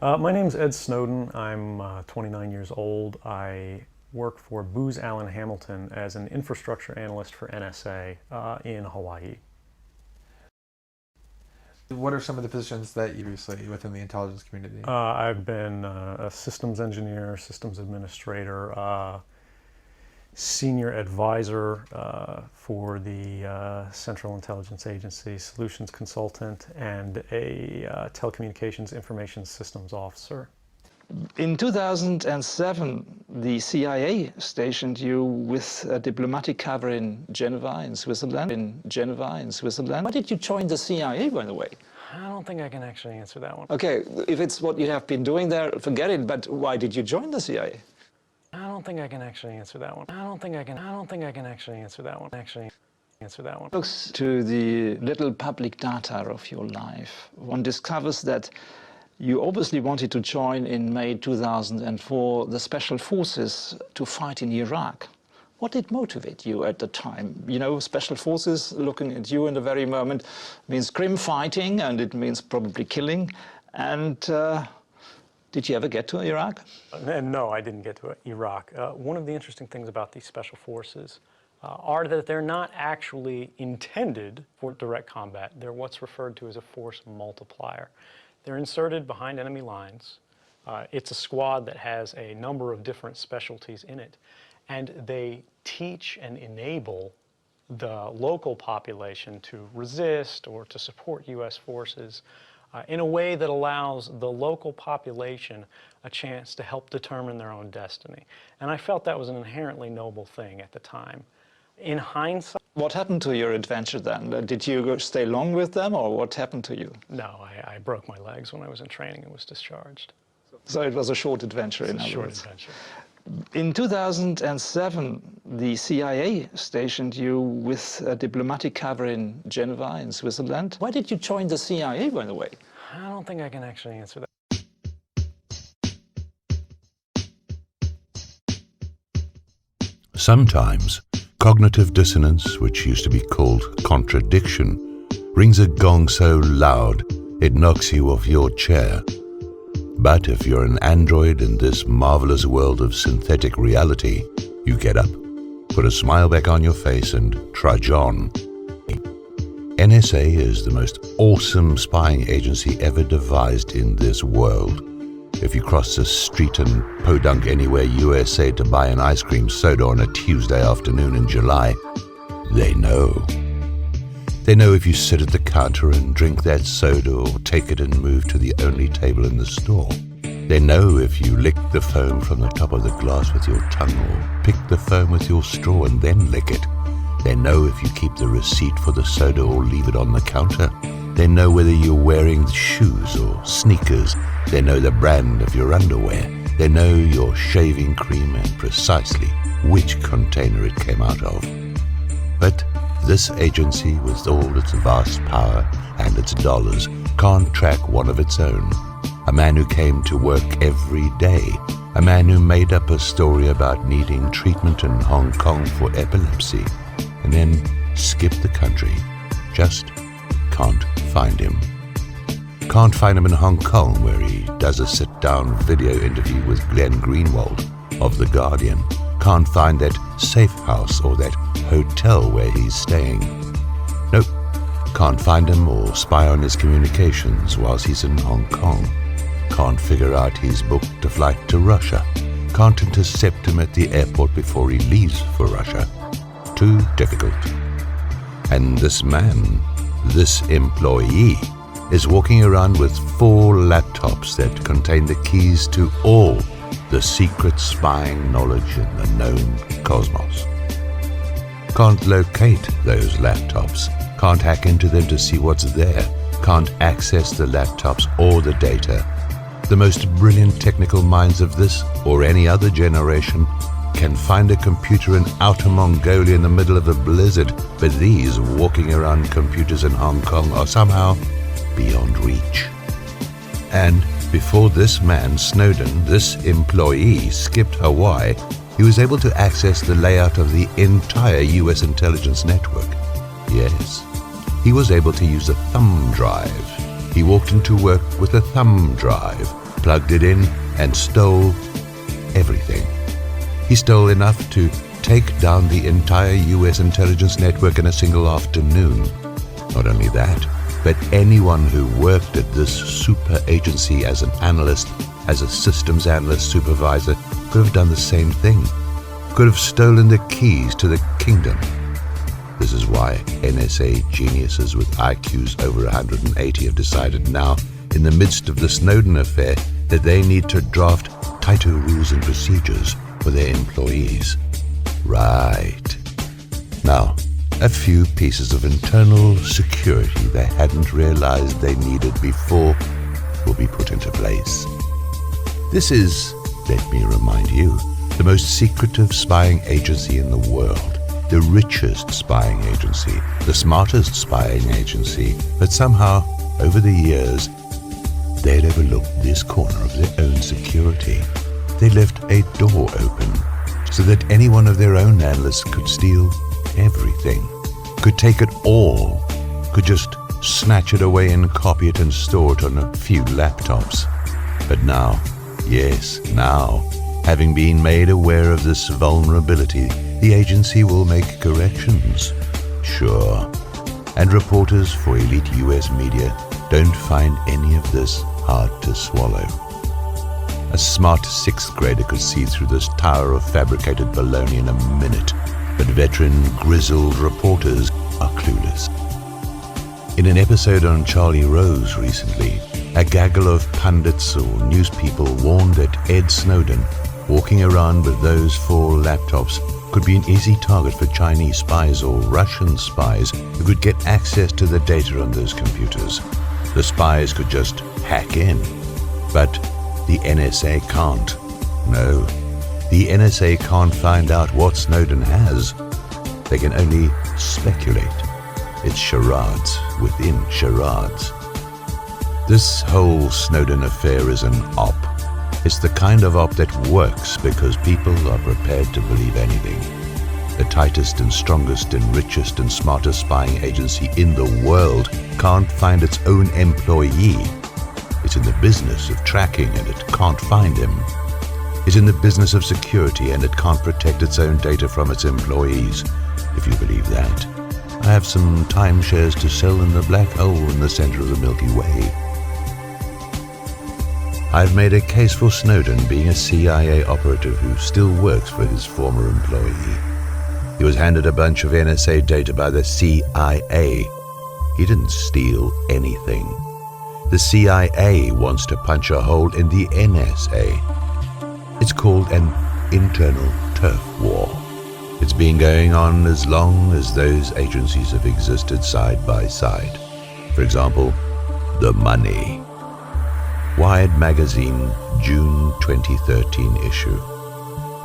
My name's Ed Snowden. I'm 29 years old. I work for Booz Allen Hamilton as an infrastructure analyst for NSA in Hawaii. What are some of the positions that you previously within the intelligence community? I've been a systems engineer, systems administrator, senior advisor for the Central Intelligence Agency, solutions consultant, and a telecommunications information systems officer. In 2007, the CIA stationed you with a diplomatic cover in Geneva, in Switzerland. Why did you join the CIA, by the way? I don't think I can actually answer that one. Okay, if it's what you have been doing there, forget it, but why did you join the CIA? I don't think I can actually answer that one. I don't think I can actually answer that one. Looks to the little public data of your life. One discovers that you obviously wanted to join in May 2004 the special forces to fight in Iraq. What did motivate you at the time? You know, special forces, looking at you in the very moment, means grim fighting, and it means probably killing. And did you ever get to Iraq? No, I didn't get to Iraq. One of the interesting things about these special forces are that they're not actually intended for direct combat. They're what's referred to as a force multiplier. They're inserted behind enemy lines. It's a squad that has a number of different specialties in it, and they teach and enable the local population to resist or to support U.S. forces in a way that allows the local population a chance to help determine their own destiny. And I felt that was an inherently noble thing at the time. In hindsight... What happened to your adventure then? Did you stay long with them, or what happened to you? No, I broke my legs when I was in training and was discharged. So it was a short adventure, in other words. Short adventure. In 2007, the CIA stationed you with a diplomatic cover in Geneva, in Switzerland. Why did you join the CIA, by the way? I don't think I can actually answer that. Sometimes, cognitive dissonance, which used to be called contradiction, rings a gong so loud it knocks you off your chair. But if you're an android in this marvelous world of synthetic reality, you get up, put a smile back on your face, and trudge on. NSA is the most awesome spying agency ever devised in this world. If you cross the street in Podunk Anywhere, USA to buy an ice cream soda on a Tuesday afternoon in July, they know. They know if you sit at the counter and drink that soda or take it and move to the only table in the store. They know if you lick the foam from the top of the glass with your tongue or pick the foam with your straw and then lick it. They know if you keep the receipt for the soda or leave it on the counter. They know whether you're wearing shoes or sneakers. They know the brand of your underwear. They know your shaving cream and precisely which container it came out of. But this agency, with all its vast power and its dollars, can't track one of its own. A man who came to work every day. A man who made up a story about needing treatment in Hong Kong for epilepsy and then skipped the country. Just can't find him. Can't find him in Hong Kong, where he does a sit-down video interview with Glenn Greenwald of The Guardian. Can't find that safe house or that hotel where he's staying. Nope, can't find him or spy on his communications whilst he's in Hong Kong. Can't figure out he's booked a flight to Russia. Can't intercept him at the airport before he leaves for Russia. Too difficult. And this man, this employee, is walking around with 4 laptops that contain the keys to all the secret spying knowledge in the known cosmos. Can't locate those laptops, can't hack into them to see what's there, can't access the laptops or the data. The most brilliant technical minds of this or any other generation can find a computer in outer Mongolia in the middle of a blizzard, but these walking around computers in Hong Kong are somehow beyond reach. And before this man, Snowden, this employee, skipped Hawaii, he was able to access the layout of the entire US intelligence network. Yes, he was able to use a thumb drive. He walked into work with a thumb drive, plugged it in, and stole everything. He stole enough to take down the entire US intelligence network in a single afternoon. Not only that, but anyone who worked at this super agency as an analyst, as a systems analyst supervisor, could have done the same thing. Could have stolen the keys to the kingdom. This is why NSA geniuses with IQs over 180 have decided now, in the midst of the Snowden affair, that they need to draft tighter rules and procedures for their employees. Right. Now, a few pieces of internal security they hadn't realized they needed before will be put into place. This is, let me remind you, the most secretive spying agency in the world, the richest spying agency, the smartest spying agency, but somehow, over the years, they'd overlooked this corner of their own security. They left a door open so that any one of their own analysts could steal everything, could take it all, could just snatch it away and copy it and store it on a few laptops. But now, yes, now, having been made aware of this vulnerability, the agency will make corrections. Sure. And reporters for elite US media don't find any of this hard to swallow. A smart sixth grader could see through this tower of fabricated baloney in a minute, but veteran, grizzled reporters are clueless. In an episode on Charlie Rose recently, a gaggle of pundits or news people warned that Ed Snowden, walking around with those 4 laptops, could be an easy target for Chinese spies or Russian spies who could get access to the data on those computers. The spies could just hack in, but the NSA can't. No, the NSA can't find out what Snowden has. They can only speculate. It's charades within charades. This whole Snowden affair is an op. It's the kind of op that works because people are prepared to believe anything. The tightest and strongest and richest and smartest spying agency in the world can't find its own employee. It's in the business of tracking and it can't find him. It's in the business of security and it can't protect its own data from its employees. If you believe that, I have some timeshares to sell in the black hole in the center of the Milky Way. I've made a case for Snowden being a CIA operative who still works for his former employee. He was handed a bunch of NSA data by the CIA. He didn't steal anything. The CIA wants to punch a hole in the NSA. It's called an internal turf war. It's been going on as long as those agencies have existed side by side. For example, the money. Wired Magazine, June 2013 issue.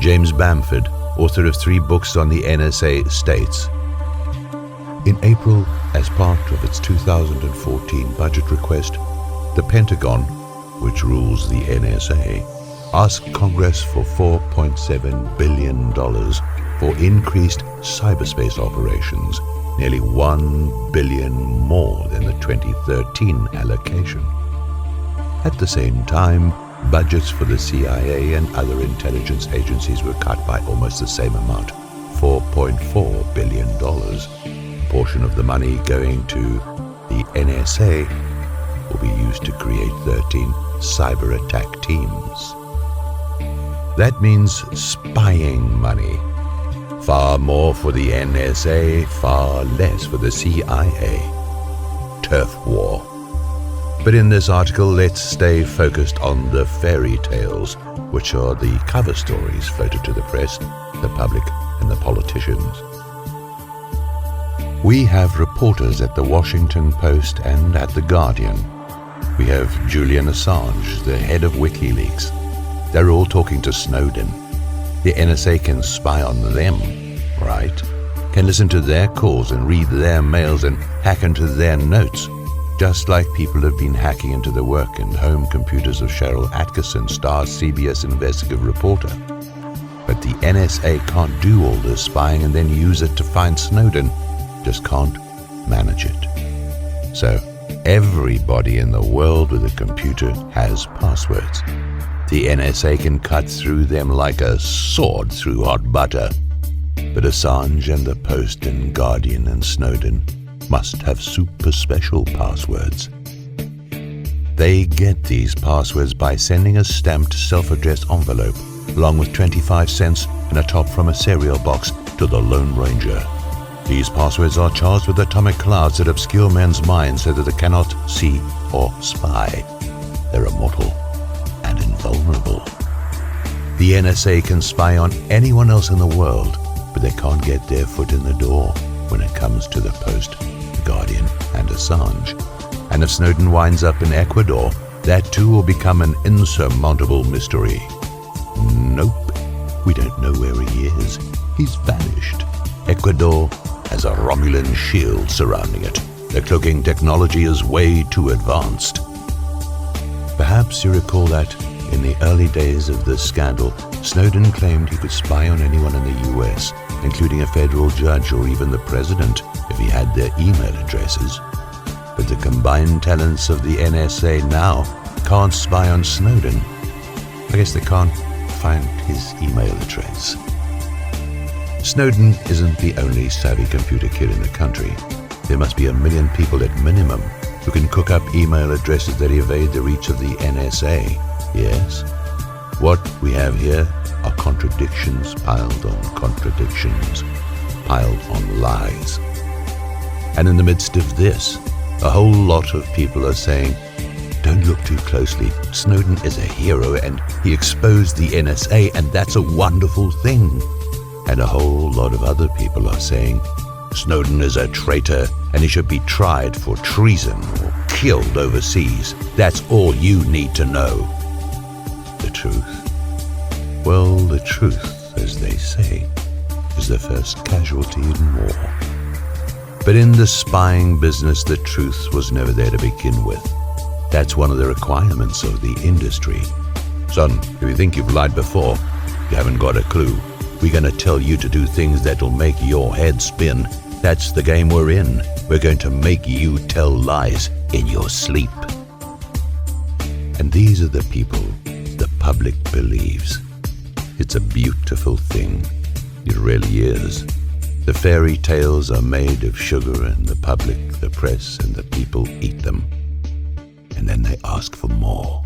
James Bamford, author of 3 books on the NSA, states, in April, as part of its 2014 budget request, the Pentagon, which rules the NSA, asked Congress for $4.7 billion for increased cyberspace operations, nearly $1 billion more than the 2013 allocation. At the same time, budgets for the CIA and other intelligence agencies were cut by almost the same amount, $4.4 billion. A portion of the money going to the NSA will be used to create 13 cyber attack teams. That means spying money. Far more for the NSA, far less for the CIA. Turf war. But in this article, let's stay focused on the fairy tales, which are the cover stories floated to the press, the public, and the politicians. We have reporters at the Washington Post and at the Guardian. We have Julian Assange, the head of WikiLeaks. They're all talking to Snowden. The NSA can spy on them, right? Can listen to their calls and read their mails and hack into their notes, just like people have been hacking into the work and home computers of Cheryl Atkinson, star CBS investigative reporter. But the NSA can't do all this spying and then use it to find Snowden, just can't manage it. So Everybody in the world with a computer has passwords. The NSA can cut through them like a sword through hot butter. But Assange and the Post and Guardian and Snowden must have super special passwords. They get these passwords by sending a stamped self-addressed envelope along with 25 cents and a top from a cereal box to the Lone Ranger. These passwords are charged with atomic clouds that obscure men's minds so that they cannot see or spy. They're immortal and invulnerable. The NSA can spy on anyone else in the world, but they can't get their foot in the door when it comes to the Post, the Guardian, and Assange. And if Snowden winds up in Ecuador, that too will become an insurmountable mystery. Nope, we don't know where he is. He's vanished. Ecuador has a Romulan shield surrounding it. The cloaking technology is way too advanced. Perhaps you recall that in the early days of this scandal, Snowden claimed he could spy on anyone in the US, including a federal judge or even the president, if he had their email addresses. But the combined talents of the NSA now can't spy on Snowden. I guess they can't find his email address. Snowden isn't the only savvy computer kid in the country. There must be 1 million people at minimum who can cook up email addresses that evade the reach of the NSA. Yes, what we have here are contradictions piled on contradictions, piled on lies. And in the midst of this, a whole lot of people are saying, don't look too closely. Snowden is a hero and he exposed the NSA and that's a wonderful thing. And a whole lot of other people are saying, Snowden is a traitor and he should be tried for treason or killed overseas. That's all you need to know. The truth? Well, the truth, as they say, is the first casualty in war. But in the spying business, the truth was never there to begin with. That's one of the requirements of the industry. Son, if you think you've lied before, you haven't got a clue. We're going to tell you to do things that'll make your head spin. That's the game we're in. We're going to make you tell lies in your sleep. And these are the people the public believes. It's a beautiful thing. It really is. The fairy tales are made of sugar and the public, the press, and the people eat them. And then they ask for more.